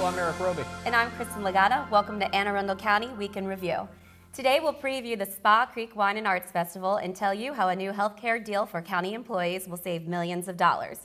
I'm Eric Roby. And I'm Kristin Legata. Welcome to Anne Arundel County Week in Review. Today we'll preview the Spa Creek Wine and Arts Festival and tell you how a new healthcare deal for county employees will save millions of dollars.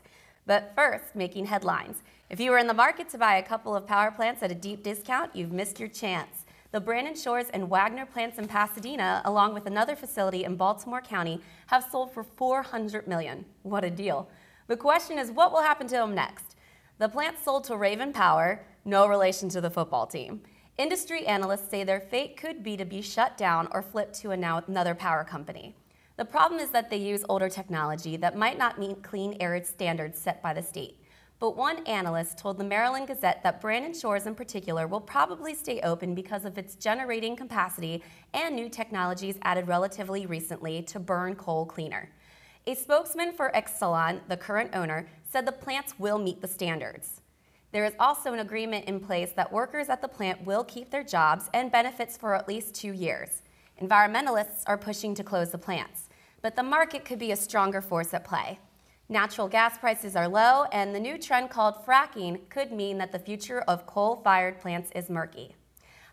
But first, making headlines. If you were in the market to buy a couple of power plants at a deep discount, you've missed your chance. The Brandon Shores and Wagner plants in Pasadena, along with another facility in Baltimore County, have sold for $400 million. What a deal. The question is, what will happen to them next? The plants sold to Raven Power, no relation to the football team. Industry analysts say their fate could be to be shut down or flipped to another power company. The problem is that they use older technology that might not meet clean air standards set by the state. But one analyst told the Maryland Gazette that Brandon Shores in particular will probably stay open because of its generating capacity and new technologies added relatively recently to burn coal cleaner. A spokesman for Exelon, the current owner, said the plants will meet the standards. There is also an agreement in place that workers at the plant will keep their jobs and benefits for at least 2 years. Environmentalists are pushing to close the plants, but the market could be a stronger force at play. Natural gas prices are low, and the new trend called fracking could mean that the future of coal-fired plants is murky.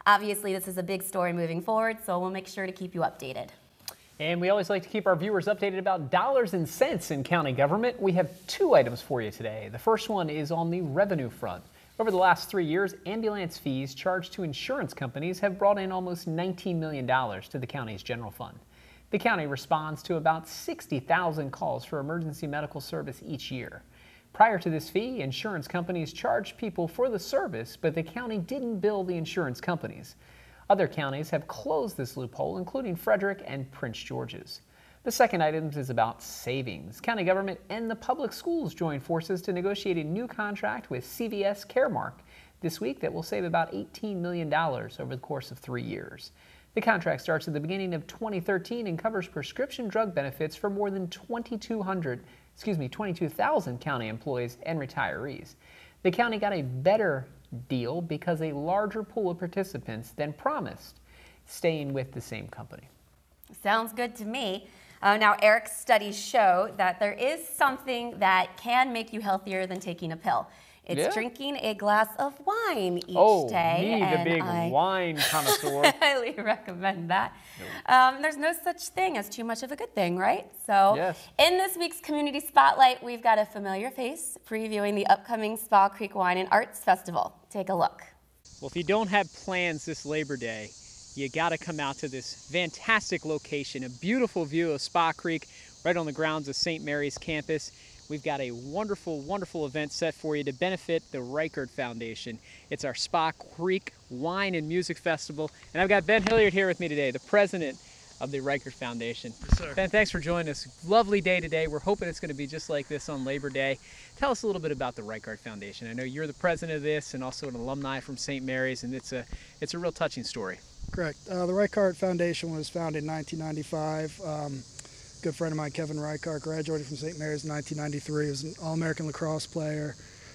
Obviously, this is a big story moving forward, so we'll make sure to keep you updated. And we always like to keep our viewers updated about dollars and cents in county government. We have 2 items for you today. The first one is on the revenue front. Over the last 3 years, ambulance fees charged to insurance companies have brought in almost $19 million to the county's general fund. The county responds to about 60,000 calls for emergency medical service each year. Prior to this fee, insurance companies charged people for the service, but the county didn't bill the insurance companies. Other counties have closed this loophole, including Frederick and Prince George's. The second item is about savings. County government and the public schools joined forces to negotiate a new contract with CVS Caremark this week that will save about $18 million over the course of 3 years. The contract starts at the beginning of 2013 and covers prescription drug benefits for more than 22,000 county employees and retirees. The county got a better deal because a larger pool of participants than promised, staying with the same company. Sounds good to me. Now, Eric's studies show that there is something that can make you healthier than taking a pill. It's drinking a glass of wine each day. Me, the big wine connoisseur. I highly recommend that. There's no such thing as too much of a good thing, right? So in this week's Community Spotlight, we've got a familiar face previewing the upcoming Spa Creek Wine and Arts Festival. Take a look. Well, if you don't have plans this Labor Day, you got to come out to this fantastic location, a beautiful view of Spa Creek right on the grounds of St. Mary's campus. We've got a wonderful, wonderful event set for you to benefit the Reichert Foundation. It's our Spa Creek Wine and Music Festival. And I've got Ben Hilliard here with me today, the president of the Reichert Foundation. Yes, sir. Ben, thanks for joining us. Lovely day today. We're hoping it's going to be just like this on Labor Day. Tell us a little bit about the Reichert Foundation. I know you're the president of this and also an alumni from St. Mary's, and it's a real touching story. Correct. The Reichert Foundation was founded in 1995. Good friend of mine, Kevin Reichert, graduated from St. Mary's in 1993. He was an All-American lacrosse player,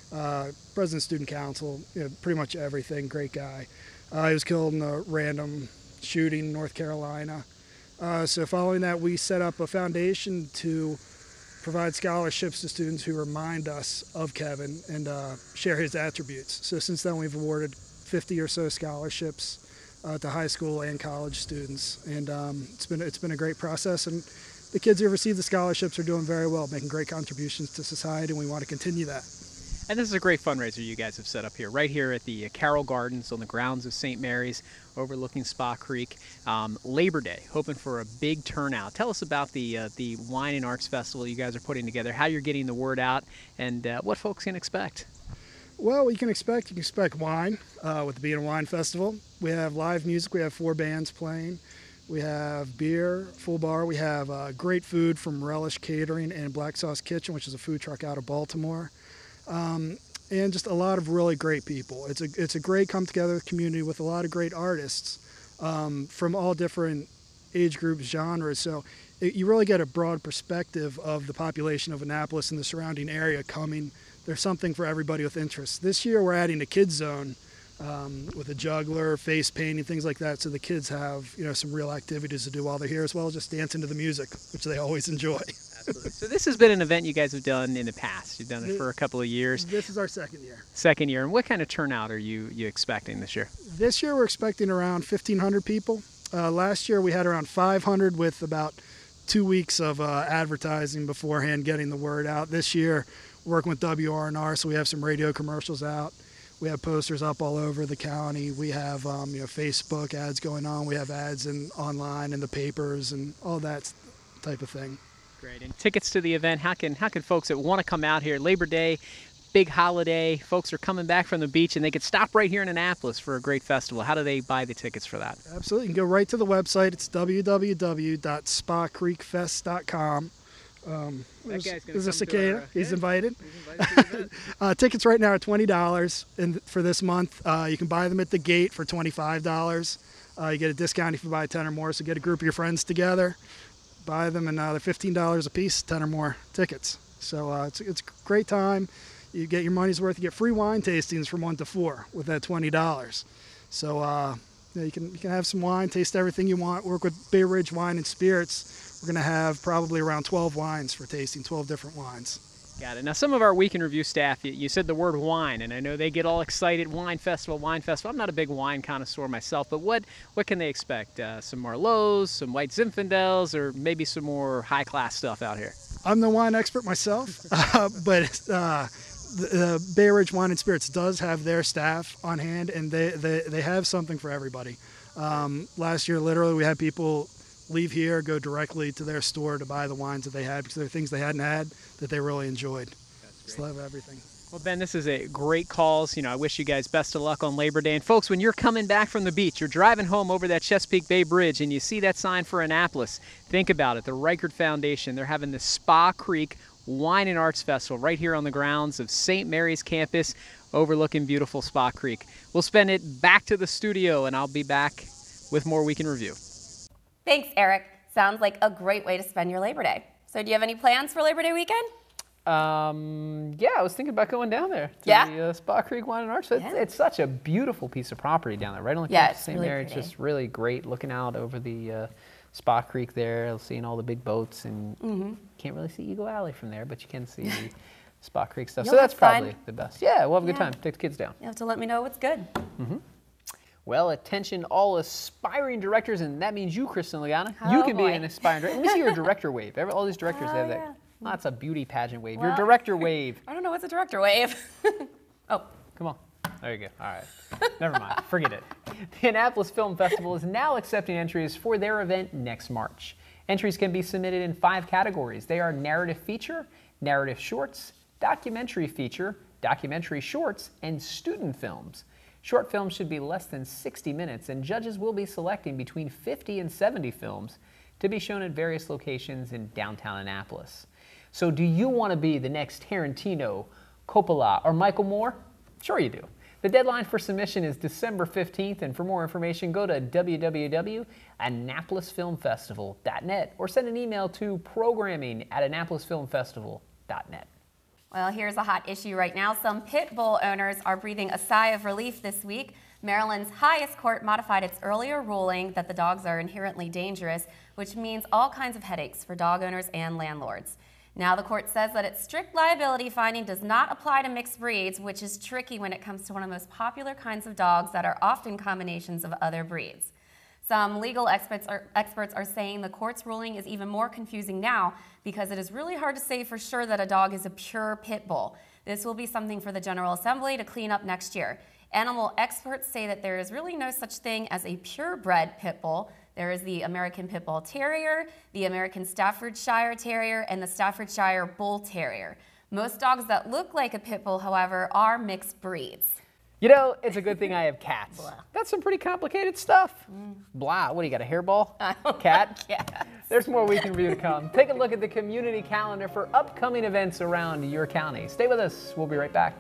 president of student council, pretty much everything. Great guy. He was killed in a random shooting in North Carolina. So following that, we set up a foundation to provide scholarships to students who remind us of Kevin and share his attributes. So since then, we've awarded 50 or so scholarships to high school and college students, and it's been a great process. And the kids who receive the scholarships are doing very well, making great contributions to society, and we want to continue that. And this is a great fundraiser you guys have set up here, right here at the Carroll Gardens on the grounds of St. Mary's, overlooking Spa Creek. Labor Day, hoping for a big turnout. Tell us about the Wine and Arts Festival you guys are putting together, how you're getting the word out, and what folks can expect. Well, you can expect wine with the Bea Wine Festival. We have live music. We have 4 bands playing. We have beer, full bar. We have great food from Relish Catering and Black Sauce Kitchen, which is a food truck out of Baltimore. And just a lot of really great people. It's a great come-together community with a lot of great artists from all different age groups, genres. So you really get a broad perspective of the population of Annapolis and the surrounding area coming. There's something for everybody with interest. This year we're adding a kids zone with a juggler, face painting, things like that, so the kids have some real activities to do while they're here, as well as just dancing to the music, which they always enjoy. Absolutely. So this has been an event you guys have done in the past. You've done it for a couple of years. This is our second year. Second year. And what kind of turnout are you expecting this year? This year we're expecting around 1,500 people. Last year we had around 500 with about 2 weeks of advertising beforehand, getting the word out. This year we're working with WRNR, so we have some radio commercials out. We have posters up all over the county. We have Facebook ads going on. We have ads online in the papers and all that type of thing. Great. And tickets to the event, how can folks that want to come out here, Labor Day, big holiday, folks are coming back from the beach and they could stop right here in Annapolis for a great festival. How do they buy the tickets for that? Absolutely. You can go right to the website. It's www.spacreekfest.com. That guy's there's a cicada. He's invited. He's invited to the event. Tickets right now are $20 for this month. You can buy them at the gate for $25. You get a discount if you buy 10 or more. So get a group of your friends together, buy them, and they're $15 a piece, 10 or more tickets. So it's a great time. You get your money's worth. You get free wine tastings from 1 to 4 with that $20. So you can have some wine, taste everything you want. Work with Bay Ridge Wine and Spirits. We're going to have probably around 12 wines for tasting, 12 different wines. Got it. Now, some of our Week in Review staff, you said the word wine, and I know they get all excited. Wine festival, wine festival. I'm not a big wine connoisseur myself, but what can they expect? Some Merlots, some White Zinfandels, or maybe some more high-class stuff out here? I'm the wine expert myself, but the Bay Ridge Wine and Spirits does have their staff on hand, and they have something for everybody. Last year, literally, we had people leave here, go directly to their store to buy the wines that they had because they're things they hadn't had that they really enjoyed. Just love everything. Well, Ben, this is a great cause. I wish you guys best of luck on Labor Day. And folks, when you're coming back from the beach, you're driving home over that Chesapeake Bay Bridge and you see that sign for Annapolis, think about it. The Reichert Foundation, they're having the Spa Creek Wine and Arts Festival right here on the grounds of St. Mary's campus overlooking beautiful Spa Creek. We'll spend it back to the studio and I'll be back with more Week in Review. Thanks, Eric. Sounds like a great way to spend your Labor Day. So do you have any plans for Labor Day weekend? Yeah, I was thinking about going down there to the Spa Creek Wine and Arts. It's such a beautiful piece of property down there, right on the campus of St. Mary's. It's just really great looking out over the Spa Creek there, seeing all the big boats, and can't really see Eagle Alley from there, but you can see the Spa Creek stuff. So that's probably the best. Yeah, we'll have a good time. Take the kids down. You have to let me know what's good. Well, attention all aspiring directors, and that means you, Kristin Lagana. You can be an aspiring director. Let me see your director wave. All these directors have that. Well, that's a beauty pageant wave. Your director wave. I don't know what's a director wave. Oh. Come on. There you go. All right. Never mind. Forget it. The Annapolis Film Festival is now accepting entries for their event next March. Entries can be submitted in 5 categories. They are narrative feature, narrative shorts, documentary feature, documentary shorts, and student films. Short films should be less than 60 minutes, and judges will be selecting between 50 and 70 films to be shown at various locations in downtown Annapolis. So do you want to be the next Tarantino, Coppola, or Michael Moore? Sure you do. The deadline for submission is December 15th, and for more information, go to www.annapolisfilmfestival.net or send an email to programming@annapolisfilmfestival.net. Well, here's a hot issue right now. Some pit bull owners are breathing a sigh of relief this week. Maryland's highest court modified its earlier ruling that the dogs are inherently dangerous, which means all kinds of headaches for dog owners and landlords. Now the court says that its strict liability finding does not apply to mixed breeds, which is tricky when it comes to one of the most popular kinds of dogs that are often combinations of other breeds. Some legal experts are saying the court's ruling is even more confusing now because it is really hard to say for sure that a dog is a pure pit bull. This will be something for the General Assembly to clean up next year. Animal experts say that there is really no such thing as a purebred pit bull. There is the American Pit Bull Terrier, the American Staffordshire Terrier, and the Staffordshire Bull Terrier. Most dogs that look like a pit bull, however, are mixed breeds. You know, it's a good thing I have cats. Blah. That's some pretty complicated stuff. Blah. What do you got, a hairball? Cat? Yes. There's more Week in Review to come. Take a look at the community calendar for upcoming events around your county. Stay with us. We'll be right back.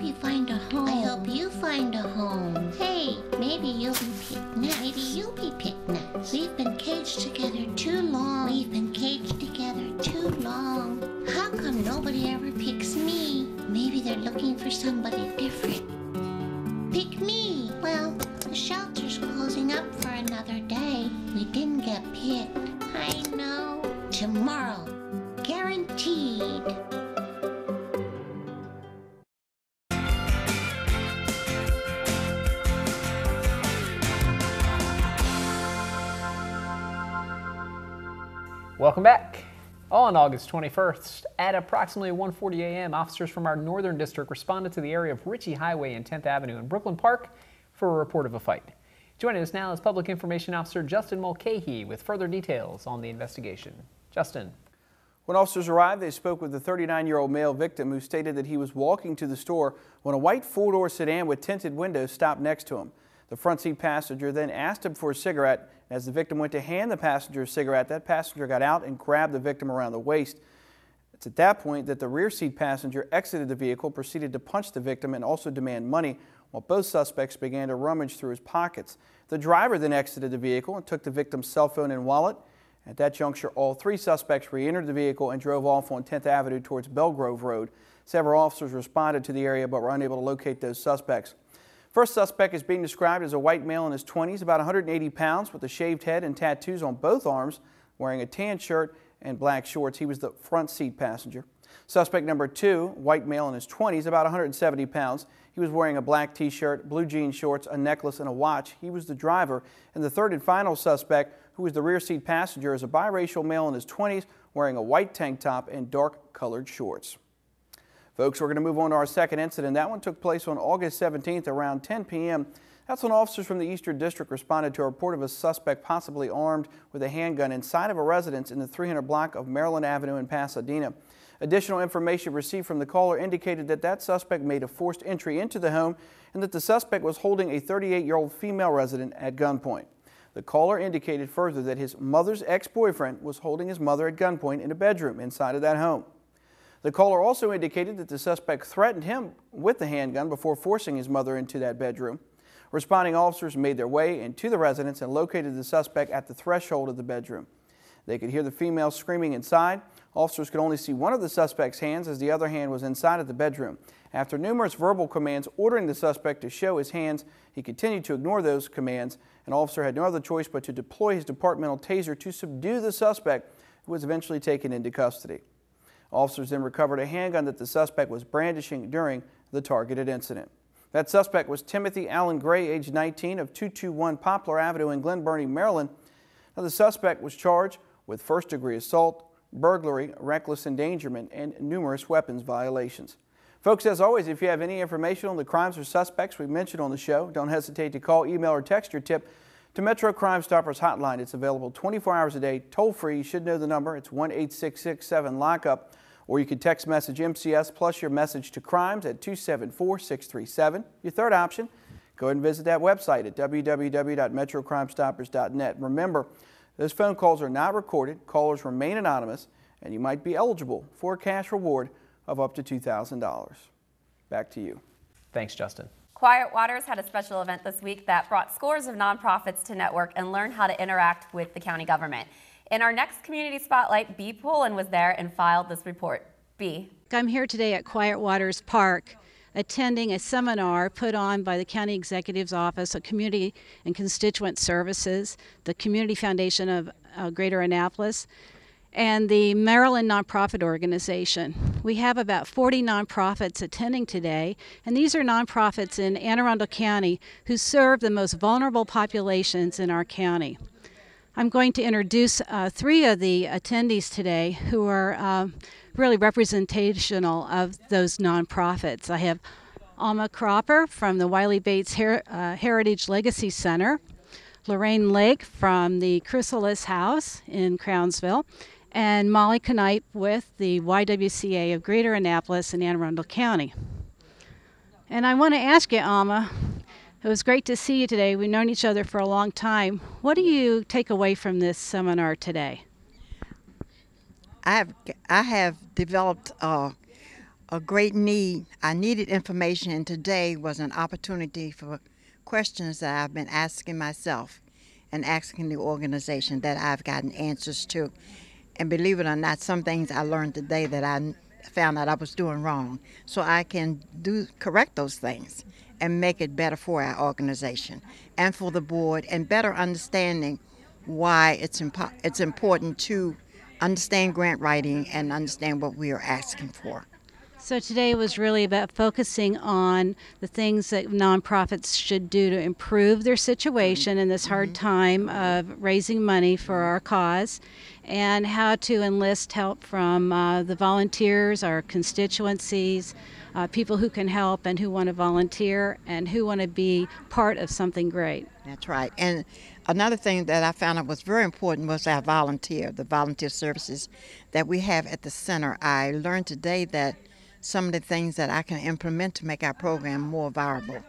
hope you find a home. I hope you find a home. Hey, maybe you'll be picked next. Maybe you'll be picked next. We've been caged together too long. We've been caged together too long. How come nobody ever picks me? Maybe they're looking for somebody different. Pick me. Well, the shelter's closing up for another day. We didn't get picked. I know. Tomorrow. Guaranteed. Welcome back. On August 21st, at approximately 1:40 a.m., officers from our Northern District responded to the area of Ritchie Highway and 10th Avenue in Brooklyn Park for a report of a fight. Joining us now is Public Information Officer Justin Mulcahy with further details on the investigation. Justin. When officers arrived, they spoke with the 39-year-old male victim who stated that he was walking to the store when a white four-door sedan with tinted windows stopped next to him. The front seat passenger then asked him for a cigarette. As the victim went to hand the passenger a cigarette, that passenger got out and grabbed the victim around the waist. It's at that point that the rear seat passenger exited the vehicle, proceeded to punch the victim and also demand money, while both suspects began to rummage through his pockets. The driver then exited the vehicle and took the victim's cell phone and wallet. At that juncture, all three suspects re-entered the vehicle and drove off on 10th Avenue towards Belgrove Road. Several officers responded to the area but were unable to locate those suspects. First suspect is being described as a white male in his 20s, about 180 pounds, with a shaved head and tattoos on both arms, wearing a tan shirt and black shorts. He was the front seat passenger. Suspect number 2, white male in his 20s, about 170 pounds. He was wearing a black t-shirt, blue jean shorts, a necklace, and a watch. He was the driver. And the third and final suspect, who was the rear seat passenger, is a biracial male in his 20s, wearing a white tank top and dark-colored shorts. Folks, we're going to move on to our second incident. That one took place on August 17th around 10 p.m. That's when officers from the Eastern District responded to a report of a suspect possibly armed with a handgun inside of a residence in the 300 block of Maryland Avenue in Pasadena. Additional information received from the caller indicated that that suspect made a forced entry into the home and that the suspect was holding a 38-year-old female resident at gunpoint. The caller indicated further that his mother's ex-boyfriend was holding his mother at gunpoint in a bedroom inside of that home. The caller also indicated that the suspect threatened him with the handgun before forcing his mother into that bedroom. Responding officers made their way into the residence and located the suspect at the threshold of the bedroom. They could hear the female screaming inside. Officers could only see one of the suspect's hands as the other hand was inside of the bedroom. After numerous verbal commands ordering the suspect to show his hands, he continued to ignore those commands. An officer had no other choice but to deploy his departmental taser to subdue the suspect, who was eventually taken into custody. Officers then recovered a handgun that the suspect was brandishing during the targeted incident. That suspect was Timothy Allen Gray, age 19, of 221 Poplar Avenue in Glen Burnie, Maryland. Now, the suspect was charged with first-degree assault, burglary, reckless endangerment, and numerous weapons violations. Folks, as always, if you have any information on the crimes or suspects we mentioned on the show, don't hesitate to call, email, or text your tip to Metro Crime Stoppers hotline. It's available 24 hours a day, toll-free. You should know the number. It's 1-866-7-LOCK-UP. Or you can text message MCS plus your message to crimes at 274-637. Your third option, go ahead and visit that website at www.metrocrimestoppers.net. Remember, those phone calls are not recorded, callers remain anonymous, and you might be eligible for a cash reward of up to $2,000. Back to you. Thanks, Justin. Quiet Waters had a special event this week that brought scores of nonprofits to network and learn how to interact with the county government. In our next community spotlight, Bea Poulin was there and filed this report. Bea. I'm here today at Quiet Waters Park attending a seminar put on by the County Executive's Office of Community and Constituent Services, the Community Foundation of Greater Annapolis, and the Maryland Nonprofit Organization. We have about 40 nonprofits attending today, and these are nonprofits in Anne Arundel County who serve the most vulnerable populations in our county. I'm going to introduce three of the attendees today who are really representational of those nonprofits. I have Alma Cropper from the Wiley Bates Heritage Legacy Center, Lorraine Lake from the Chrysalis House in Crownsville, and Molly Knipe with the YWCA of Greater Annapolis and Anne Arundel County. And I want to ask you, Alma, it was great to see you today. We've known each other for a long time. What do you take away from this seminar today? I have developed a a great need. I needed information, and today was an opportunity for questions that I've been asking myself and asking the organization that I've gotten answers to. And believe it or not, some things I learned today that I found out I was doing wrong. So I can correct those things and make it better for our organization and for the board, and better understanding why it's important to understand grant writing and understand what we are asking for. So today was really about focusing on the things that nonprofits should do to improve their situation in this hard time of raising money for our cause, and how to enlist help from the volunteers, our constituencies, people who can help and who want to volunteer and who want to be part of something great. That's right. And another thing that I found out was very important was the volunteer services that we have at the center. I learned today that some of the things that I can implement to make our program more viable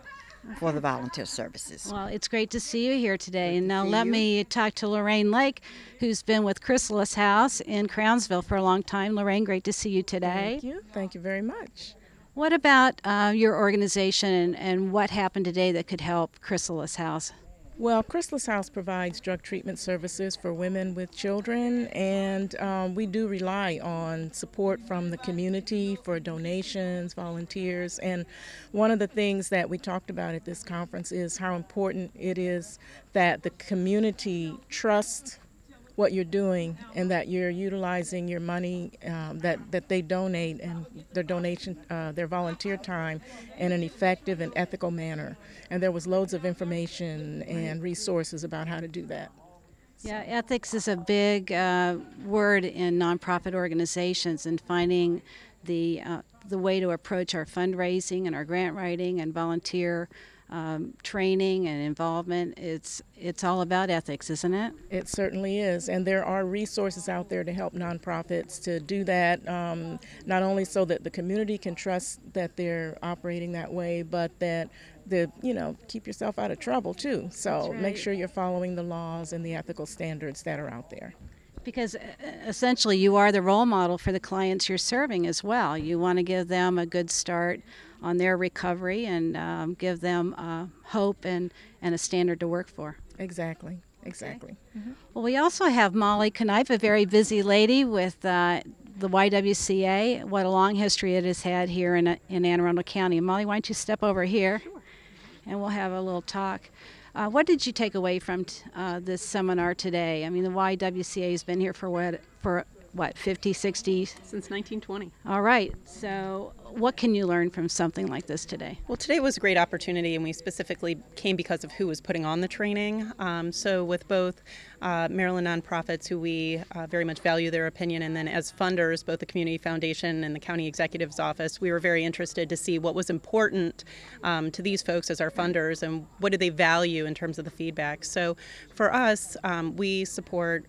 for the volunteer services. Well, it's great to see you here today. And now let me talk to Lorraine Lake, who's been with Chrysalis House in Crownsville for a long time. Lorraine, great to see you today. Thank you. Thank you very much. What about your organization and what happened today that could help Chrysalis House? Well, Chrysalis House provides drug treatment services for women with children, and we do rely on support from the community for donations, volunteers, and one of the things that we talked about at this conference is how important it is that the community trusts what you're doing and that you're utilizing your money that they donate and their volunteer time in an effective and ethical manner. And there was loads of information and resources about how to do that. Yeah, ethics is a big word in nonprofit organizations, and finding the way to approach our fundraising and our grant writing and volunteer training and involvement. It's all about ethics, isn't it? It certainly is, and there are resources out there to help nonprofits to do that, not only so that the community can trust that they're operating that way, but that keep yourself out of trouble too. So make sure you're following the laws and the ethical standards that are out there. Because essentially you are the role model for the clients you're serving as well. You want to give them a good start on their recovery and give them hope and a standard to work for. Exactly. Mm-hmm. Well, we also have Molly Knife, a very busy lady with the YWCA. What a long history it has had here in Anne Arundel County. Molly, why don't you step over here? Sure. And we'll have a little talk. What did you take away from this seminar today? I mean, the YWCA has been here for what, 50, 60? Since 1920. All right. So what can you learn from something like this today? Well, today was a great opportunity, and we specifically came because of who was putting on the training. So with both Maryland nonprofits, who we very much value their opinion, and then as funders, both the Community Foundation and the County Executive's Office, we were very interested to see what was important to these folks as our funders and what do they value in terms of the feedback. So for us, we support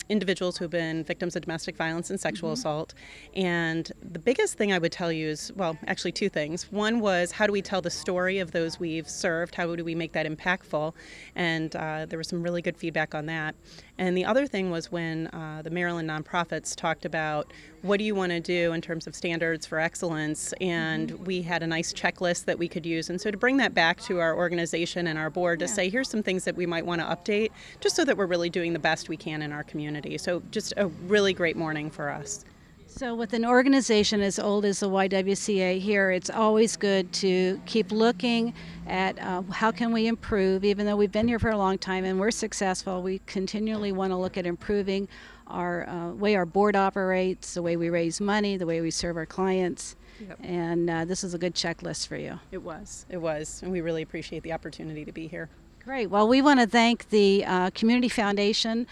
individuals who have been victims of domestic violence and sexual assault. And the biggest thing I would tell you is, well, actually two things. One was, how do we tell the story of those we've served? How do we make that impactful? And there was some really good feedback on that. And the other thing was when the Maryland nonprofits talked about what do you want to do in terms of standards for excellence, and we had a nice checklist that we could use. And so to bring that back to our organization and our board to say, here's some things that we might want to update, just so that we're really doing the best we can in our community. So just a really great morning for us. So with an organization as old as the YWCA here, it's always good to keep looking at how can we improve. Even though we've been here for a long time and we're successful, we continually want to look at improving our way our board operates, the way we raise money, the way we serve our clients. Yep. And this is a good checklist for you. It was, and we really appreciate the opportunity to be here. Great. Well, we want to thank the Community Foundation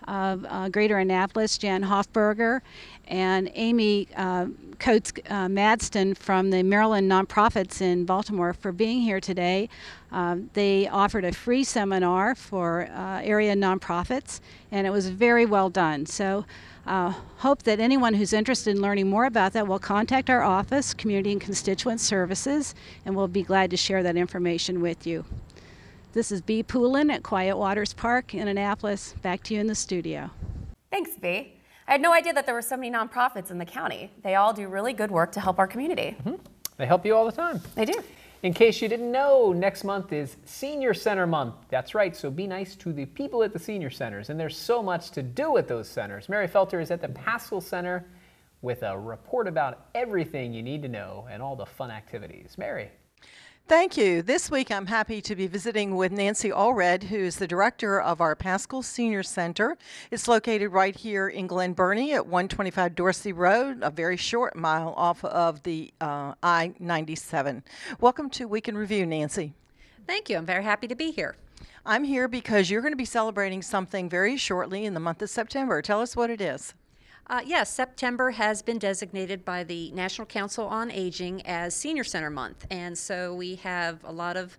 of Greater Annapolis, Jan Hoffberger, and Amy Coates Madston from the Maryland Nonprofits in Baltimore for being here today. They offered a free seminar for area nonprofits, and it was very well done. So hope that anyone who's interested in learning more about that will contact our office, Community and Constituent Services, and we'll be glad to share that information with you. This is Bea Poulin at Quiet Waters Park in Annapolis. Back to you in the studio. Thanks, Bea. I had no idea that there were so many nonprofits in the county. They all do really good work to help our community. They help you all the time. They do. In case you didn't know, next month is Senior Center Month. That's right, so be nice to the people at the senior centers. And there's so much to do at those centers. Mary Felter is at the Pascal Center with a report about everything you need to know and all the fun activities. Mary. Thank you. This week I'm happy to be visiting with Nancy Allred, who is the director of our Pascal Senior Center. It's located right here in Glen Burnie at 125 Dorsey Road, a very short mile off of the I-97. Welcome to Week in Review, Nancy. Thank you. I'm very happy to be here. I'm here because you're going to be celebrating something very shortly in the month of September. Tell us what it is. Yes, September has been designated by the National Council on Aging as Senior Center Month, and so we have a lot of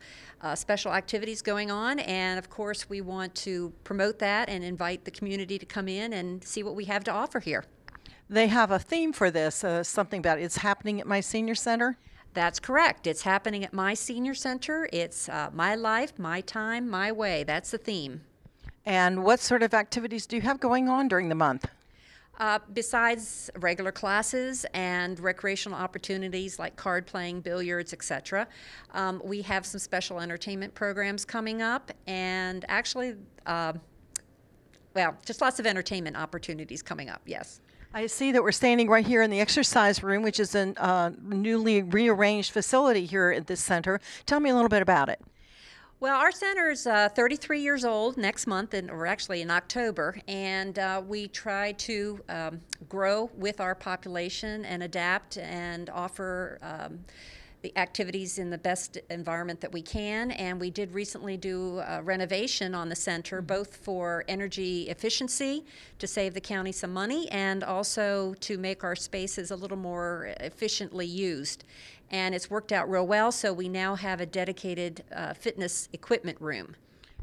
special activities going on, and of course we want to promote that and invite the community to come in and see what we have to offer here. They have a theme for this, something about it's happening at my senior center? That's correct. It's happening at my senior center. It's my life, my time, my way. That's the theme. And what sort of activities do you have going on during the month? Besides regular classes and recreational opportunities like card playing, billiards, etc., we have some special entertainment programs coming up, and actually, well, just lots of entertainment opportunities coming up, yes. I see that we're standing right here in the exercise room, which is a newly rearranged facility here at this center. Tell me a little bit about it. Well, our center is 33 years old next month, or actually in October, and we try to grow with our population and adapt and offer the activities in the best environment that we can. And we did recently do a renovation on the center, both for energy efficiency, to save the county some money, and also to make our spaces a little more efficiently used. And it's worked out real well, so we now have a dedicated fitness equipment room.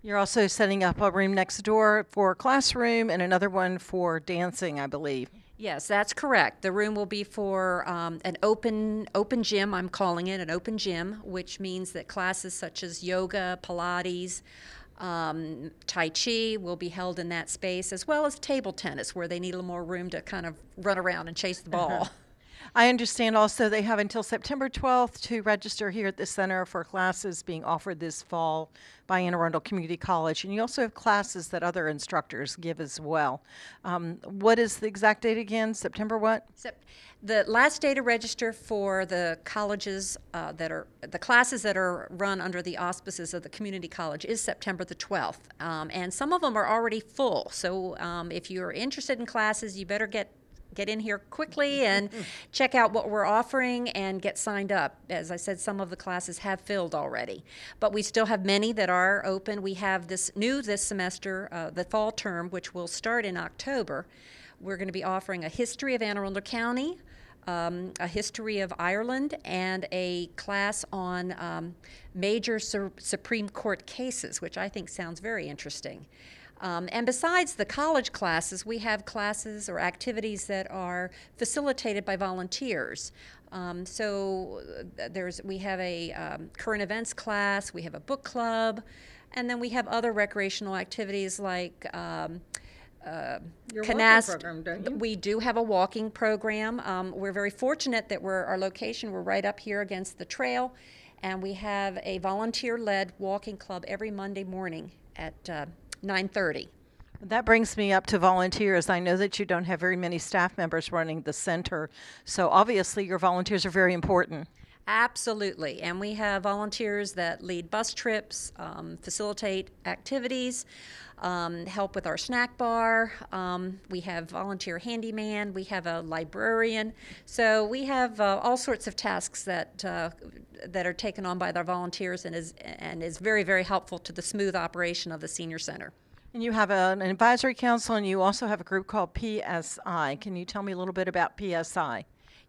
You're also setting up a room next door for a classroom and another one for dancing, I believe. Yes, that's correct. The room will be for an open gym, I'm calling it, an open gym, which means that classes such as yoga, Pilates, Tai Chi will be held in that space, as well as table tennis, where they need a little more room to kind of run around and chase the ball. I understand also they have until September 12th to register here at the center for classes being offered this fall by Anne Arundel Community College. And you also have classes that other instructors give as well. What is the exact date again? September what? The last day to register for the colleges the classes that are run under the auspices of the community college is September the 12th. And some of them are already full. So if you're interested in classes, you better get in here quickly and check out what we're offering and get signed up. As I said, some of the classes have filled already, but we still have many that are open. We have this semester, the fall term, which will start in October. We're going to be offering a history of Anne Arundel County, a history of Ireland, and a class on major Supreme Court cases, which I think sounds very interesting. And besides the college classes, we have classes or activities that are facilitated by volunteers. So we have a current events class, we have a book club, and then we have other recreational activities like Your Canast. walking program, don't you? We do have a walking program. We're very fortunate that our location, we're right up here against the trail, and we have a volunteer-led walking club every Monday morning at 9:30. That brings me up to volunteers. I know that you don't have very many staff members running the center, so obviously your volunteers are very important. Absolutely, and we have volunteers that lead bus trips, facilitate activities, help with our snack bar. We have volunteer handyman, we have a librarian. So we have all sorts of tasks that are taken on by our volunteers and is very, very helpful to the smooth operation of the senior center. And you have an advisory council, and you also have a group called PSI. Can you tell me a little bit about PSI?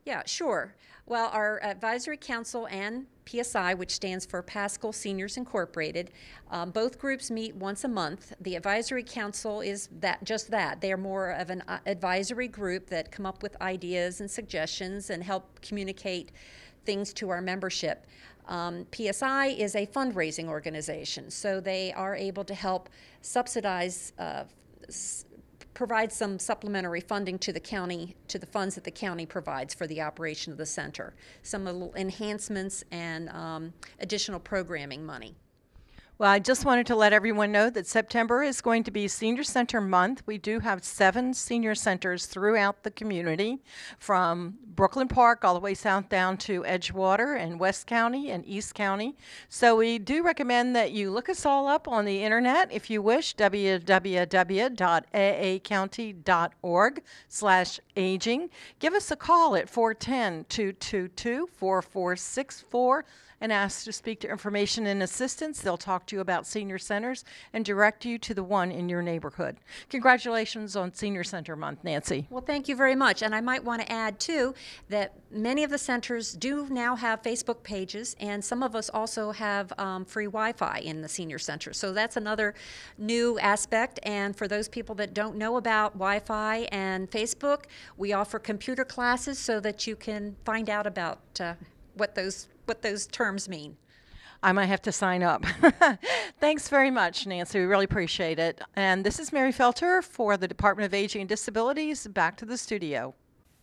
Yeah, sure. Well, our advisory council and PSI, which stands for Pascal Seniors Incorporated, both groups meet once a month. The advisory council is just that. They are more of an advisory group that come up with ideas and suggestions and help communicate things to our membership. PSI is a fundraising organization, so they are able to help subsidize provide some supplementary funding to the county, to the funds that the county provides for the operation of the center. Some little enhancements and additional programming money. Well, I just wanted to let everyone know that September is going to be Senior Center Month. We do have 7 senior centers throughout the community, from Brooklyn Park all the way south down to Edgewater and West County and East County. So we do recommend that you look us all up on the internet if you wish, www.aacounty.org/aging. Give us a call at 410-222-4464. and ask to speak to information and assistance. They'll talk to you about senior centers and direct you to the one in your neighborhood. Congratulations on Senior Center Month, Nancy. Well, thank you very much. And I might want to add, too, that many of the centers do now have Facebook pages, and some of us also have free Wi-Fi in the senior center. So that's another new aspect. And for those people that don't know about Wi-Fi and Facebook, we offer computer classes so that you can find out about what those terms mean. I might have to sign up. Thanks very much, Nancy. We really appreciate it. And this is Mary Felter for the Department of Aging and Disabilities. Back to the studio.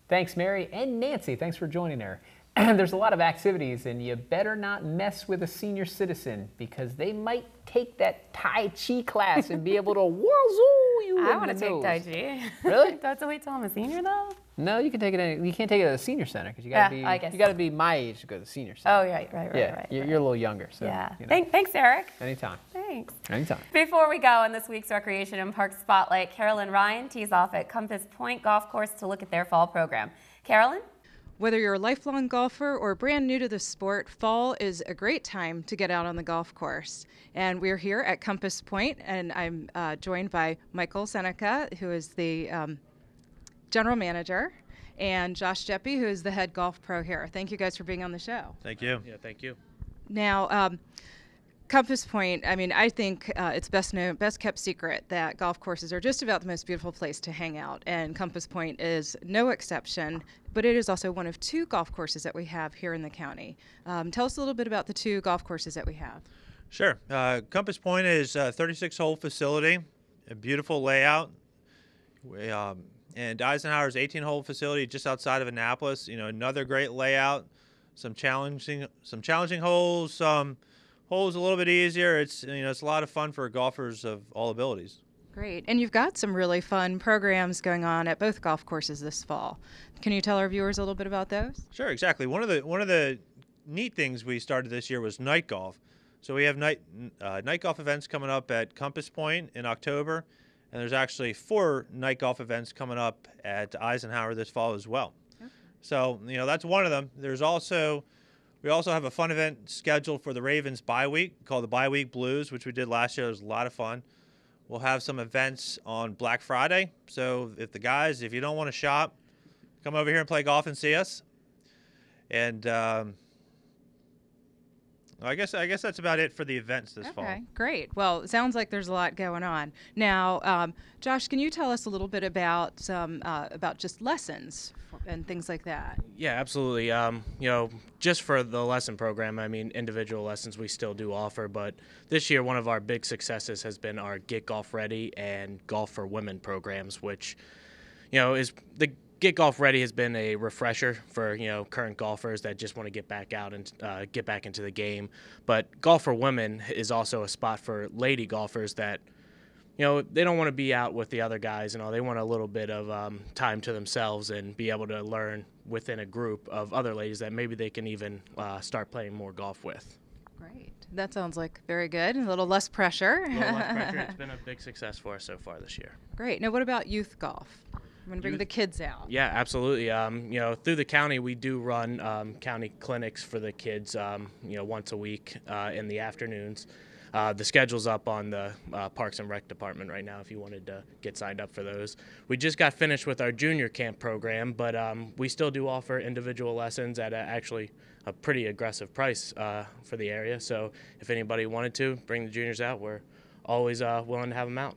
Thanks, Mary, and Nancy. Thanks for joining her. There's a lot of activities, and you better not mess with a senior citizen because they might take that Tai Chi class and be able to wazoo you. I want to take Tai Chi. Really? Do I have to wait till I'm a senior though? No, you can take it. You can't take it at a senior center because you got to be. I guess You got to be my age to go to the senior center. Oh, right. Yeah, you're a little younger, so. Yeah. You know. Thanks, Eric. Anytime. Thanks. Anytime. Before we go on this week's Recreation and Park Spotlight, Carolyn Ryan tees off at Compass Pointe Golf Course to look at their fall program. Carolyn? Whether you're a lifelong golfer or brand new to the sport, fall is a great time to get out on the golf course. And we're here at Compass Pointe, and I'm joined by Michael Seneca, who is the general manager, and Josh Jeppy, who is the head golf pro here. Thank you guys for being on the show. Thank you. Yeah, thank you. Now, Compass Pointe, I mean, I think it's best kept secret that golf courses are just about the most beautiful place to hang out, and Compass Pointe is no exception, but it is also one of 2 golf courses that we have here in the county. Tell us a little bit about the 2 golf courses that we have. Sure. Compass Pointe is a 36-hole facility, a beautiful layout. And Eisenhower's 18-hole facility just outside of Annapolis, another great layout, some challenging holes, some holes a little bit easier. It's a lot of fun for golfers of all abilities. Great. And you've got some really fun programs going on at both golf courses this fall. Can you tell our viewers a little bit about those? Sure, exactly. One of the neat things we started this year was night golf. So we have night golf events coming up at Compass Pointe in October, and there's actually 4 night golf events coming up at Eisenhower this fall as well. Okay. So that's one of them. We also have a fun event scheduled for the Ravens bye week called the Bye Week Blues, which we did last year. It was a lot of fun. We'll have some events on Black Friday. So if you don't want to shop, come over here and play golf and see us. And I guess that's about it for the events this fall. Okay, great. Well, it sounds like there's a lot going on. Now, Josh, can you tell us a little bit about just lessons and things like that? Yeah, absolutely. Just for the lesson program, I mean, individual lessons we still do offer, but this year one of our big successes has been our Get Golf Ready and Golf for Women programs, which, is the Get Golf Ready has been a refresher for current golfers that just want to get back out and get back into the game. But Golf for Women is also a spot for lady golfers that they don't want to be out with the other guys. They want a little bit of time to themselves and be able to learn within a group of other ladies that maybe they can even start playing more golf with. Great. That sounds like very good. A little less pressure. A little less pressure. It's been a big success for us so far this year. Great. Now, what about youth golf? I'm going to bring the kids out. Yeah, absolutely. Through the county, we do run county clinics for the kids, once a week in the afternoons. The schedule's up on the Parks and Rec department right now if you wanted to get signed up for those. We just got finished with our junior camp program, but we still do offer individual lessons at actually a pretty aggressive price for the area. So if anybody wanted to bring the juniors out, we're always willing to have them out.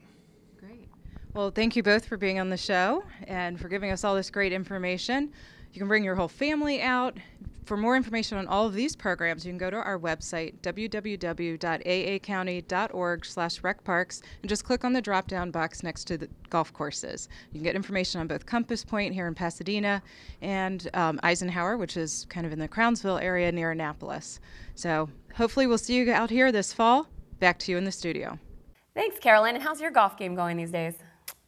Well, thank you both for being on the show and for giving us all this great information. You can bring your whole family out. for more information on all of these programs, you can go to our website, www.aacounty.org/recparks, and just click on the drop-down box next to the golf courses. You can get information on both Compass Point here in Pasadena and Eisenhower, which is kind of in the Crownsville area near Annapolis. So hopefully we'll see you out here this fall. Back to you in the studio. Thanks, Carolyn. And how's your golf game going these days?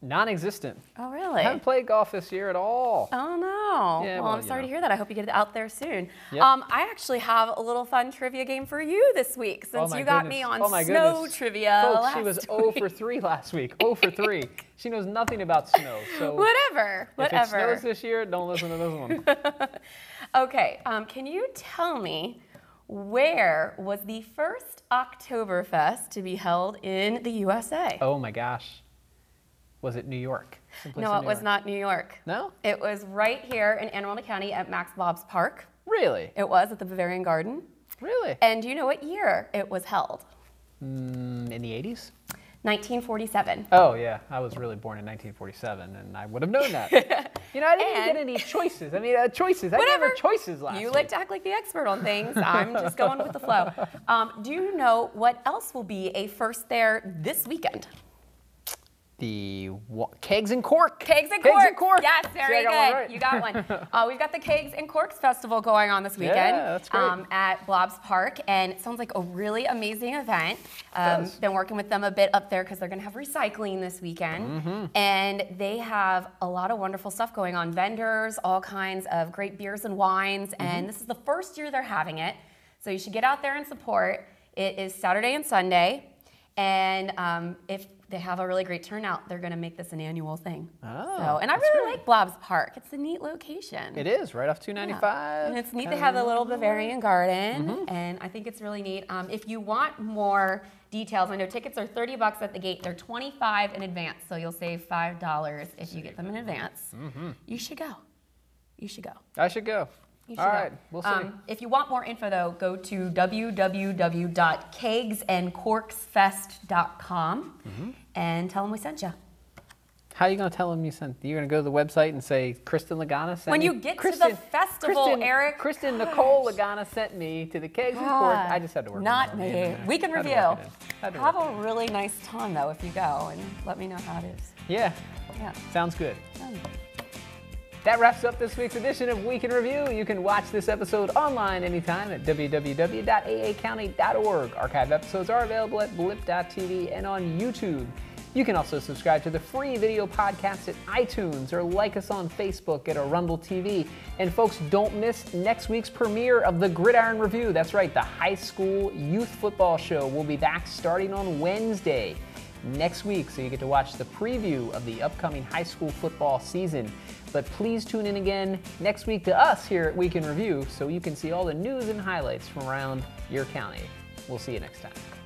Non-existent. Oh, really? I haven't played golf this year at all. Oh, no. Yeah, well, I'm sorry to hear that. I hope you get out there soon. Yep. I actually have a little fun trivia game for you this week, since you got me on snow trivia Folks, last she was week. 0 for 3 last week. 0 for 3. She knows nothing about snow. So whatever. If it snows this year, don't listen to this one. Okay. Can you tell me where was the first Oktoberfest to be held in the USA? Oh, my gosh. Was it New York? No, it was not New York. No? It was right here in Anne Arundel County at Max Bob's Park. Really? It was at the Bavarian Garden. Really? And do you know what year it was held? In the 80s? 1947. Oh, yeah. I was really born in 1947, and I would have known that. You know, I didn't even get any choices. I mean, choices. I Whatever. never choices last You week. like to act like the expert on things. I'm just going with the flow. Do you know what else will be a first there this weekend? The Kegs and Corks. Kegs and Kegs and Corks. Corks. Yes, very See, I got good. one right. You got one. We've got the Kegs and Corks Festival going on this weekend. Yeah, that's great. At Blob's Park, and it sounds like a really amazing event. Been working with them a bit up there because they're going to have recycling this weekend, and they have a lot of wonderful stuff going on. Vendors, all kinds of great beers and wines, and this is the first year they're having it, so you should get out there and support. It is Saturday and Sunday, and if they have a really great turnout, they're going to make this an annual thing. Oh, and I really like Blob's Park. It's a neat location. It is, right off 295. Yeah. And it's neat to have the little Bavarian Garden, and I think it's really neat. If you want more details, I know tickets are $30 at the gate. They're $25 in advance, so you'll save $5 if you get them in advance. You should go. You should go. I should go. All right, we'll see. If you want more info, though, go to www.kegsandcorksfest.com and tell them we sent you. How are you going to tell them you sent? You're going to go to the website and say, Kristin Lagana sent When me? you get to the festival, Eric. Kristin Nicole Lagana sent me to the Kegs and Corks. I just had to work Not it in. me. We can Had to review. work it in. Have a really nice time, though, if you go, and let me know how it is. Yeah. Yeah. Sounds good. That wraps up this week's edition of Week in Review. You can watch this episode online anytime at www.aacounty.org. Archived episodes are available at blip.tv and on YouTube. You can also subscribe to the free video podcast at iTunes or like us on Facebook at Arundel TV. And folks, don't miss next week's premiere of the Gridiron Review. That's right, the high school youth football show will be back starting on Wednesday next week, so you get to watch the preview of the upcoming high school football season. But please tune in again next week to us here at Week in Review so you can see all the news and highlights from around your county. We'll see you next time.